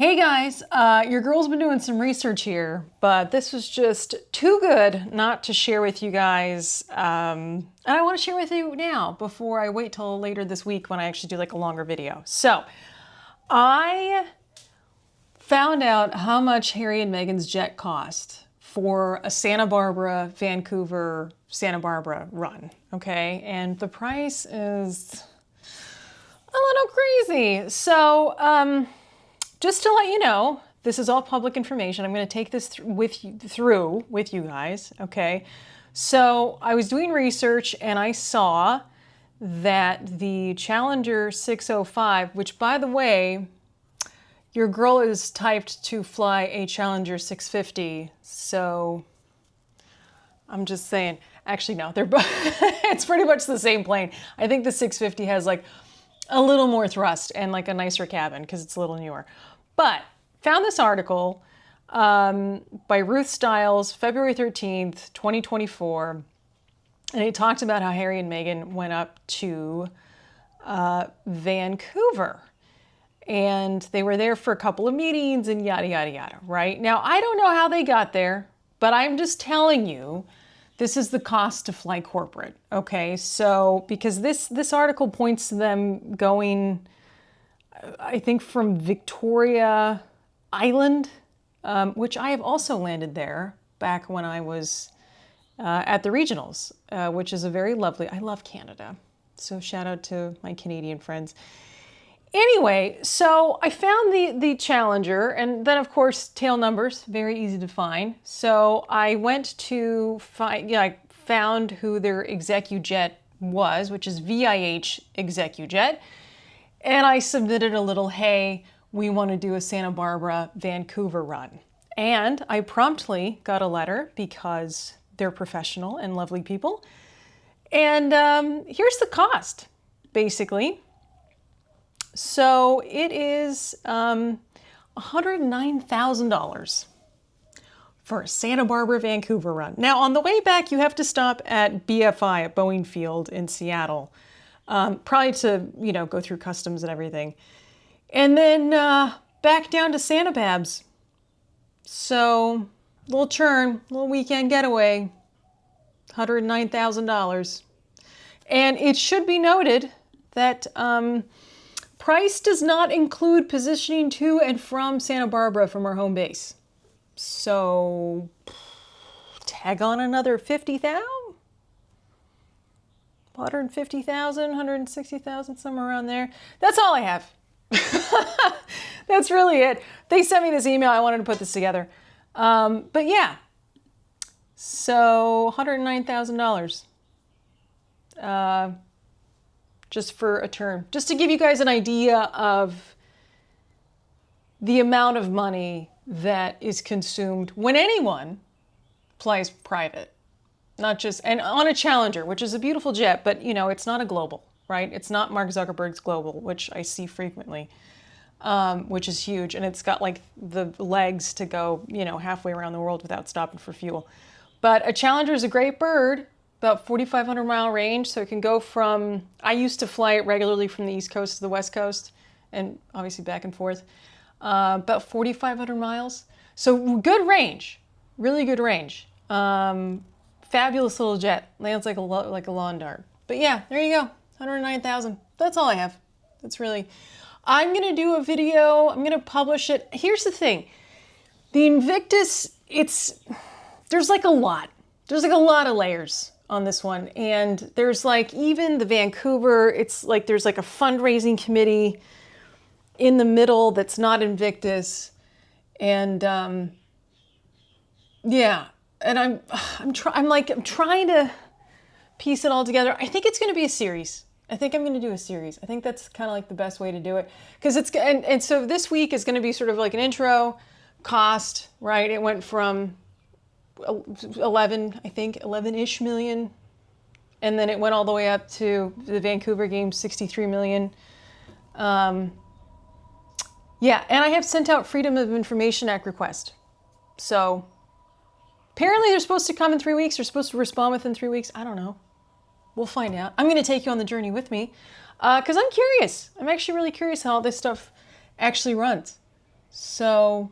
Hey guys, your girl's been doing some research here, but this was just too good not to share with you guys. And I want to share with you now before I wait till later this week when I actually do like a longer video. So I found out how much Harry and Meghan's jet cost for a Santa Barbara, Vancouver, Santa Barbara run, okay? And the price is a little crazy. So, just to let you know, this is all public information. I'm going to take this through with you guys, okay? So I was doing research and I saw that the Challenger 605, which by the way, your girl is typed to fly a Challenger 650, so I'm just saying. Actually, no, they're it's pretty much the same plane. I think the 650 has like a little more thrust and like a nicer cabin because it's a little newer. But found this article by Ruth Stiles, February 13th, 2024. And it talked about how Harry and Meghan went up to Vancouver. And they were there for a couple of meetings and yada, yada, yada, right? Now, I don't know how they got there, but I'm just telling you, this is the cost to fly corporate, okay? So, because this article points to them going, I think from Victoria Island, which I have also landed there back when I was at the regionals, which is a very lovely, I love Canada. So shout out to my Canadian friends. Anyway, so I found the Challenger, and then of course tail numbers, very easy to find. So I went to find, I found who their ExecuJet was, which is VIH ExecuJet. And I submitted a little, hey, we want to do a Santa Barbara, Vancouver run. And I promptly got a letter because they're professional and lovely people. And here's the cost, basically. So it is $109,000 for a Santa Barbara, Vancouver run. Now, on the way back, you have to stop at BFI at Boeing Field in Seattle. Probably to, go through customs and everything. And then back down to Santa Babs. So, little churn, little weekend getaway, $109,000. And it should be noted that price does not include positioning to and from Santa Barbara from our home base. So, tag on another 50,000? 150,000, 160,000, somewhere around there. That's all I have. That's really it. They sent me this email. I wanted to put this together. But yeah, so $109,000 just for a term. Just to give you guys an idea of the amount of money that is consumed when anyone flies private. Not just, and on a Challenger, which is a beautiful jet, but it's not a global, right? It's not Mark Zuckerberg's global, which I see frequently, which is huge. And it's got like the legs to go, halfway around the world without stopping for fuel. But a Challenger is a great bird, about 4,500 mile range. So it can go from, I used to fly it regularly from the East Coast to the West Coast and obviously back and forth, about 4,500 miles. So good range, really good range. Fabulous little jet. Lands like a lawn dart. But yeah, there you go. 109,000. That's all I have. That's really... I'm going to do a video. I'm going to publish it. Here's the thing. The Invictus, there's like a lot. There's like a lot of layers on this one. And there's like even the Vancouver, it's like there's like a fundraising committee in the middle that's not Invictus. And yeah. And I'm trying to piece it all together. I think it's going to be a series. I think I'm going to do a series. I think that's kind of like the best way to do it. Because and so this week is going to be sort of like an intro, cost, right? It went from 11-ish million. And then it went all the way up to the Vancouver Games, 63 million. Yeah, and I have sent out Freedom of Information Act request. So... apparently they're supposed to come in 3 weeks. They're supposed to respond within 3 weeks. I don't know. We'll find out. I'm going to take you on the journey with me because I'm curious. I'm actually really curious how all this stuff actually runs. So,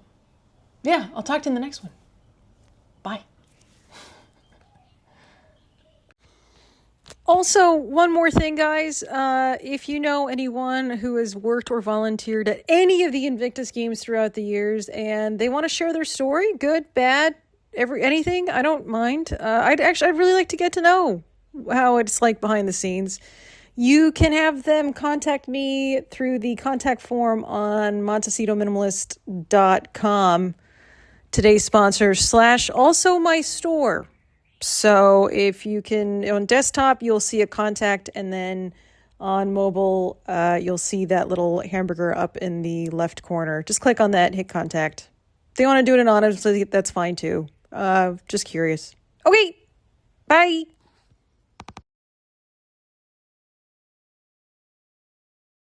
yeah, I'll talk to you in the next one. Bye. Also, one more thing, guys. If you know anyone who has worked or volunteered at any of the Invictus Games throughout the years and they want to share their story, good, bad, anything, I don't mind. I'd really like to get to know how it's like behind the scenes. You can have them contact me through the contact form on montecitoMinimalist.com. Today's sponsor / also my store. So if you can, on desktop, you'll see a contact, and then on mobile, you'll see that little hamburger up in the left corner. Just click on that and hit contact. If they want to do it anonymously, that's fine too. Just curious. Okay, bye.